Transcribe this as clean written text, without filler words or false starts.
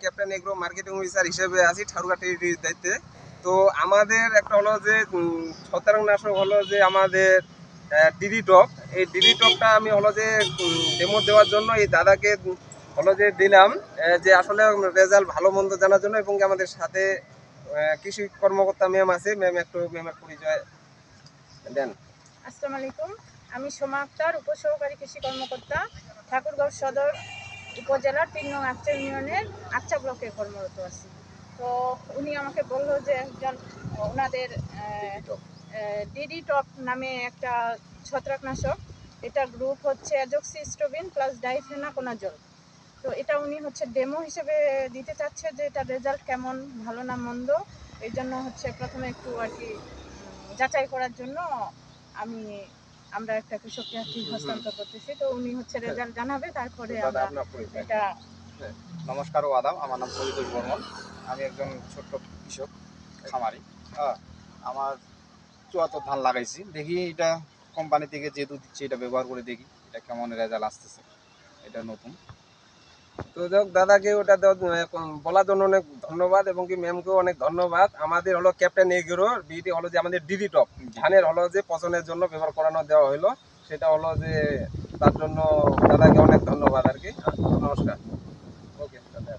Captain agro marketing officer হিসেবে আছি ঠাকুরগাঁ টেরিটরির দায়িত্বে। তো আমাদের একটা হলো যে ছত্রাকনাশক হলো যে আমাদের ডিডি টপ। এই ডিডি টপটা আমি হলো যে ডেমো দেওয়ার জন্য এই দাদাকে হলো যে দিলাম, যে আসলে রেজাল্ট ভালো মন্দ জানার জন্য। এবং আমাদের সাথে কৃষি কর্মকর্তা ম্যাম আছে, ম্যাম একটু ম্যামের পরিচয় দেন। আসসালামু আলাইকুম, আমি সোমা আক্তার, উপসহকারী কৃষি কর্মকর্তা, ঠাকুরগাঁও সদর উপজেলার ৩ নং আকচা ইউনিয়নের আকচা ব্লকে কর্মরত আছি। তো উনি আমাকে বললো যে একজন ওনাদের ডিডি টপ নামে একটা ছত্রাকনাশক, এটা গ্রুপ হচ্ছে অ্যাজোক্সিস্ট্রোবিন প্লাস ডাইফেনাকোনাজল। তো এটা উনি হচ্ছে ডেমো হিসেবে দিতে চাচ্ছে যে এটা রেজাল্ট কেমন, ভালো না মন্দ। এই জন্য হচ্ছে প্রথমে একটু আর কি যাচাই করার জন্য আমরা একটা কৃষককে আর কি হস্তান্তর করতেছি। তো উনি হচ্ছে রেজাল্ট জানাবে, তারপরে আমরা এটা। নমস্কার ও আদাব, আমার নাম পরিতোষ বর্মন। আমি একজন ছোট্ট কৃষক খামারি। আমার ৭৪ ধান লাগাইছি, দেখি এটা কোম্পানি থেকে যেহেতু দিচ্ছে এটা ব্যবহার করে দেখি এটা কেমন রেজাল্ট আসতেছে। এটা নতুন। তো যাক, দাদাকে ওটা বলার জন্য অনেক ধন্যবাদ এবং কি ম্যামকেও অনেক ধন্যবাদ। আমাদের হলো ক্যাপ্টেন এগ্রোর বিটি হলো যে আমাদের ডিডি টপ ধানের হলো যে পচনের জন্য ব্যবহার করানো দেওয়া হলো, সেটা হলো যে তার জন্য দাদাকে অনেক ধন্যবাদ আর কি। নমস্কার। ওকে দাদা।